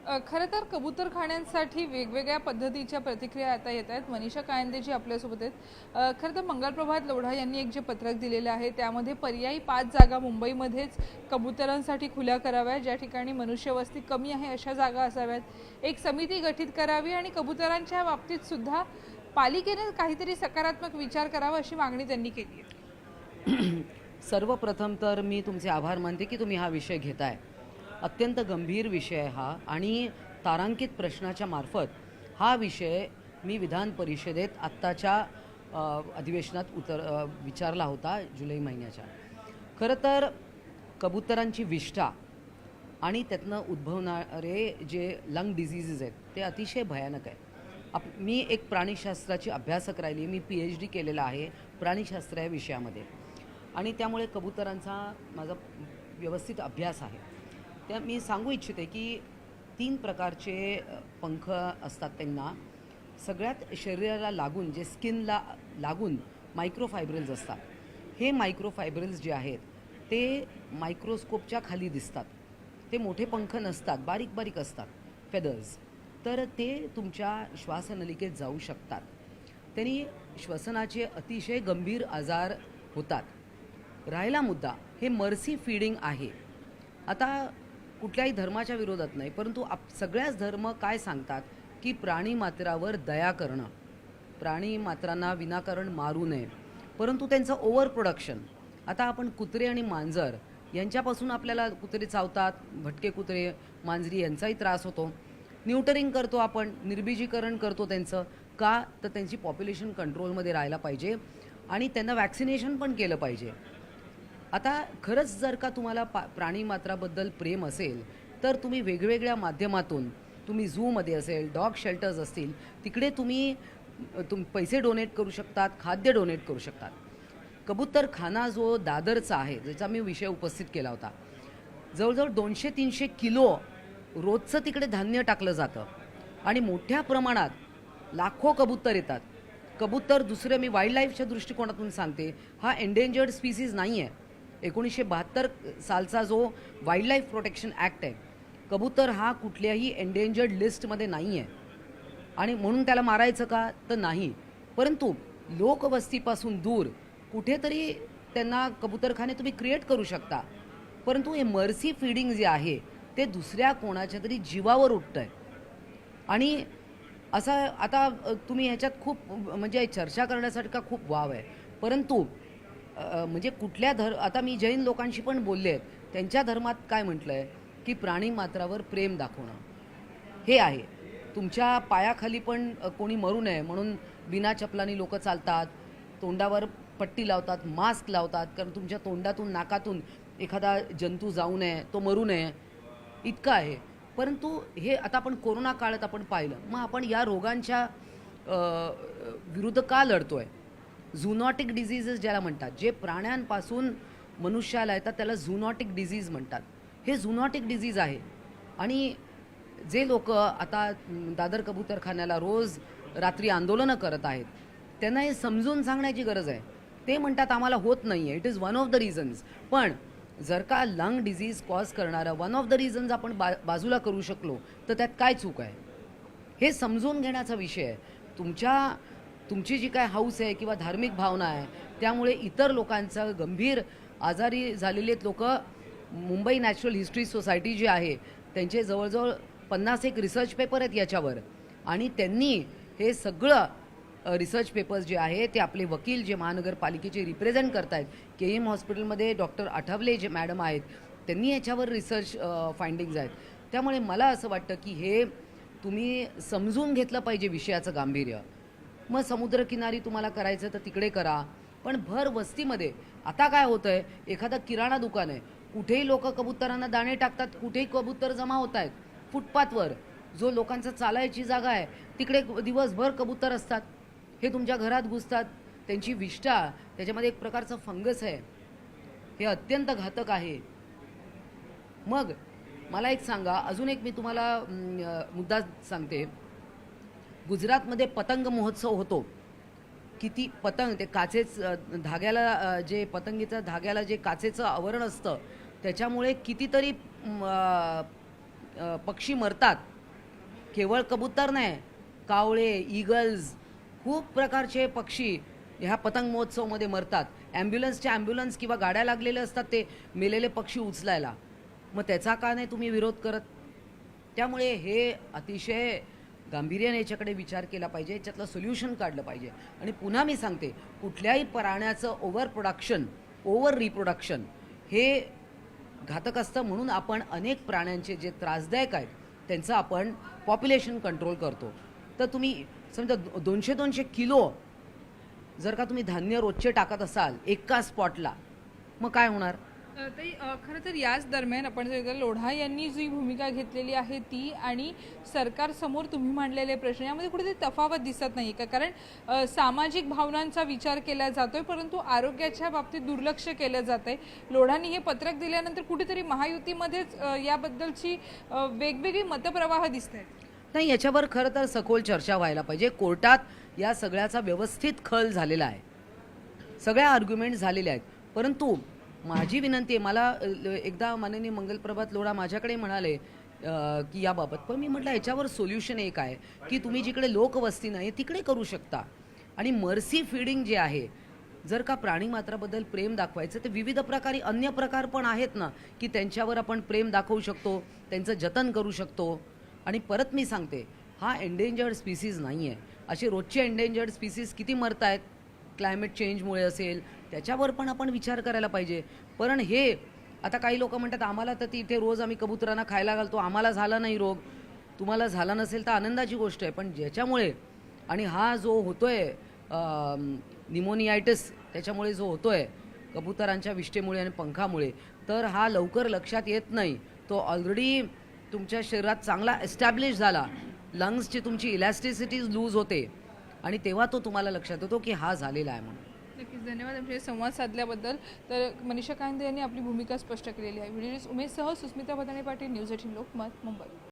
खरं तर कबूतरखान्यांसाठी वेगवेगळ्या पद्धतीच्या प्रतिक्रिया आता येत आहेत। मनीषा कायंदे जी आपल्यासोबत आहेत। खरं तर मंगलप्रभात लोढा यांनी एक जे पत्रक दिलेलं आहे त्यामध्ये पर्यायी 5 जागा मुंबईमध्येच कबुतरांसाठी खुल्या कराव्या, ज्या ठिकाणी मनुष्यवस्ती कमी आहे अशा जागा असाव्यात। एक समिती गठीत करावी आणि कबुतरांच्या बाबतीत सुद्धा पालिकेने काहीतरी सकारात्मक विचार करावा अशी मागणी त्यांनी केली आहे। सर्वप्रथम तर मी तुमचे आभार मानते की तुम्ही हा विषय घेताय। अत्यंत गंभीर विषय हा आणि तारांकित प्रश्नाच्या मार्फत हा विषय मी विधान परिषदेत आत्ताच्या अधिवेशनात विचारला होता जुलै महिन्याच्या। खरं तर कबुतरांची विष्ठा आणि त्यातनं उद्भवणारे जे लंग डिझीजेस आहेत ते अतिशय भयानक आहे। मी एक प्राणीशास्त्राची अभ्यासक राहिली, मी PhD केलेला आहे प्राणीशास्त्र या विषयामध्ये आणि त्यामुळे कबुतरांचा माझा व्यवस्थित अभ्यास आहे। त्या मी सांगू इच्छिते की 3 प्रकारचे पंख असतात त्यांना। सगळ्यात शरीराला लागून जे स्किनला लागून मायक्रोफायब्रिल्स असतात। हे मायक्रोफायब्रिल्स जे आहेत ते मायक्रोस्कोपच्या खाली दिसतात। ते मोठे पंख नसतात, बारीक बारीक असतात फेदर्स। तर ते तुमच्या श्वासनलिकेत जाऊ शकतात। त्यांनी श्वसनाचे अतिशय गंभीर आजार होतात। राहिला मुद्दा, हे मर्सी फीडिंग आहे। आता कुठल्याही धर्माच्या विरोधात नाही, परंतु सगळ्याच धर्म काय सांगतात की प्राणी मात्रावर दया करणं, प्राणी मात्रांना विनाकारण मारू नये, परंतु त्यांचं ओव्हर प्रोडक्शन। आता आपण कुत्रे आणि मांजर यांच्यापासून आपल्याला कुत्रे चावतात, भटके कुत्रे मांजरी यांचाही त्रास होतो। न्यूटरिंग करतो आपण, निर्बीजीकरण करतो त्यांचं का, तर त्यांची पॉप्युलेशन कंट्रोलमध्ये राहायला पाहिजे आणि त्यांना वॅक्सिनेशन पण केलं पाहिजे। आता खरंच जर का तुम्हाला प्राणीमात्राबद्दल प्रेम असेल तर तुम्ही वेगवेगळ्या माध्यमातून, तुम्ही झूमध्ये असेल, डॉग शेल्टर्स असतील, तिकडे तुम्ही पैसे डोनेट करू शकतात, खाद्य डोनेट करू शकतात। कबूतरखाना जो दादरचा आहे, ज्याचा मी विषय उपस्थित केला होता, जवळजवळ 200-300 किलो रोजचं तिकडे धान्य टाकलं जातं आणि मोठ्या प्रमाणात लाखो कबूतर येतात। कबूतर दुसरे, मी वाईल्ड लाईफच्या दृष्टिकोनातून सांगते, हा एंडेंजर्ड स्पीसीज नाही आहे। 1972 सालचा जो वाईल्ड लाईफ प्रोटेक्शन ॲक्ट आहे, कबूतर हा कुठल्याही एंडेंजर्ड लिस्टमध्ये नाही आहे आणि म्हणून त्याला मारायचं का, तर नाही। परंतु लोकवस्तीपासून दूर कुठेतरी त्यांना कबूतरखाने तुम्ही क्रिएट करू शकता। परंतु हे मर्सी फीडिंग जे आहे ते दुसऱ्या कोणाच्या तरी जीवावर उठतं आहे आणि असं आता तुम्ही ह्याच्यात खूप म्हणजे चर्चा करण्यासारखा खूप वाव आहे। परंतु म्हणजे कुठल्या आता मी जैन लोकांशी पण बोलले आहेत, त्यांच्या धर्मात काय म्हटलं आहे की प्राणी मात्रावर प्रेम दाखवणं हे आहे। तुमच्या पायाखाली पण कोणी मरू नये म्हणून बिना चपलानी लोक चालतात, तोंडावर पट्टी लावतात, मास्क लावतात, कारण तुमच्या तोंडातून नाकातून एखादा जंतू जाऊ नये, तो मरू नये, इतकं आहे। परंतु हे आता आपण कोरोना काळात आपण पाहिलं, मग आपण या रोगांच्या विरुद्ध का लढतोय? झूनॉटिक डिझीजेस ज्याला म्हणतात, जे प्राण्यांपासून मनुष्याला येतात त्याला झूनॉटिक डिझीज म्हणतात। हे झूनॉटिक डिझीज आहे आणि जे लोक आता दादर कबूतरखान्याला रोज रात्री आंदोलनं करत आहेत त्यांना हे समजून सांगण्याची गरज आहे। ते म्हणतात आम्हाला होत नाही आहे, it is one of the reasons. पण जर का लंग डिझीज कॉज करणारा वन ऑफ द रिझन्स आपण बाजूला करू शकलो तर त्यात काय चूक आहे, हे समजून घेण्याचा विषय आहे। तुमची जी काय हौस आहे किंवा धार्मिक भावना आहे त्यामुळे इतर लोकांचं गंभीर आजारी झालेले लोक, मुंबई नॅचरल हिस्ट्री सोसायटी जी आहे त्यांचे जवळजवळ 51 रिसर्च पेपर आहेत याच्यावर आणि त्यांनी हे सगळं रिसर्च पेपर्स जे आहे ते आपले वकील जे महानगरपालिकेचे रिप्रेझेंट करत आहेत, KM हॉस्पिटलमध्ये डॉक्टर आठवले जे मॅडम आहेत त्यांनी याच्यावर रिसर्च फाइंडिंग्ज आहेत। त्यामुळे मला असं वाटतं की हे तुम्ही समजून घेतलं पाहिजे विषयाचं गांभीर्य। मग समुद्रकिनारी तुम्हाला करायचं तर तिकडे करा, पण भर वस्तीमध्ये आता काय होतं आहे, एखादा किराणा दुकान आहे, कुठेही लोक कबुतरांना दाणे टाकतात, कुठेही कबूतर जमा होत आहेत फुटपाथवर, जो लोकांचा चालायची जागा आहे तिकडे दिवसभर कबूतर असतात। हे तुमच्या घरात घुसतात, त्यांची विष्ठा, त्याच्यामध्ये एक प्रकारचं फंगस आहे, हे अत्यंत घातक आहे। मग मला एक सांगा, अजून एक मी तुम्हाला मुद्दा सांगते। गुजरातमध्ये पतंग महोत्सव होतो, किती पतंग, ते काचेच धाग्याला, जे पतंगीच्या धाग्याला जे काचेचं आवरण असतं त्याच्यामुळे कितीतरी पक्षी मरतात केवळ कबूतर नाही, कावळे, ईगल्स, खूप प्रकारचे पक्षी ह्या पतंग महोत्सवमध्ये मरतात. ॲम्ब्युलन्स किंवा गाड्या लागलेल्या असतात ते मेलेले पक्षी उचलायला. मग त्याचा का नाही तुम्ही विरोध करत? त्यामुळे हे अतिशय गांभीर्याने याच्याकडे विचार केला पाहिजे, याच्यातलं सोल्युशन काढलं पाहिजे. आणि पुन्हा मी सांगते, कुठल्याही प्राण्याचं ओव्हर रिप्रोडक्शन हे घातक असतं. म्हणून आपण अनेक प्राण्यांचे जे त्रासदायक आहेत त्यांचं आपण पॉप्युलेशन कंट्रोल करतो. तर तुम्ही समजा 200 किलो जर का तुम्ही धान्य रोजचे टाकत असाल एका स्पॉटला, मग काय होणार? ताई, खरं तर याच दरम्यान आपण जर लोढा यांनी जी भूमिका घेतलेली आहे ती आणि सरकारसमोर तुम्ही मांडलेले प्रश्न यामध्ये कुठेतरी तफावत दिसत नाही का? कारण सामाजिक भावनांचा विचार केला जातोय परंतु आरोग्याच्या बाबतीत दुर्लक्ष केलं जातंय. लोढांनी हे पत्रक दिल्यानंतर कुठेतरी महायुतीमध्येच याबद्दलची वेगवेगळी मतप्रवाह दिसत आहेत. नाही, याच्यावर खरं तर सखोल चर्चा व्हायला पाहिजे. कोर्टात या सगळ्याचा व्यवस्थित खल झालेला आहे, सगळ्या आर्ग्युमेंट झालेल्या आहेत. परंतु माझी विनंती आहे, मला एकदा माननीय मंगलप्रभात लोढा माझ्याकडे म्हणाले की याबाबत, पण मी म्हटलं याच्यावर सोल्युशन एक आहे की तुम्ही जिकडे लोकवस्ती नाही तिकडे करू शकता. आणि मर्सी फीडिंग जे आहे, जर का प्राणीमात्राबद्दल प्रेम दाखवायचं तर विविध प्रकारे अन्य प्रकार पण आहेत ना की त्यांच्यावर आपण प्रेम दाखवू शकतो, त्यांचं जतन करू शकतो. आणि परत मी सांगते, हा एंडेंजर्ड स्पीसीज नाही आहे. असे रोजचे एंडेंजर्ड स्पीसीज किती मरत आहेत, क्लायमेट चेंजमुळे असेल, त्याच्यावर पण आपण विचार करायला पाहिजे. पण हे आता काही लोक म्हणतात आम्हाला तर इथे रोज आम्ही कबुतरांना खायला घालतो, आम्हाला झाला नाही रोग. तुम्हाला झाला नसेल तर आनंदाची गोष्ट आहे, पण ज्याच्यामुळे आणि हा जो होतोय निमोनियायटिस, त्याच्यामुळे जो होतोय कबुतरांच्या विष्ठेमुळे आणि पंखामुळे, तर हा लवकर लक्षात येत नाही. तो ऑलरेडी तुमच्या शरीरात चांगला एस्टॅब्लिश झाला, लंग्सची तुमची इलॅस्टिसिटी लूज होते आणि तेव्हा तो तुम्हाला लक्षात येतो की हा झालेला आहे म्हणून. नक्कीच, धन्यवाद आमच्याशी संवाद साधल्याबद्दल. तर मनीषा कायंदे यांनी आपली भूमिका स्पष्ट केलेली आहे. व्हिडिओ उमेशसह सुस्मिता भदाणे पाटील, न्यूज 18 लोकमत, मुंबई.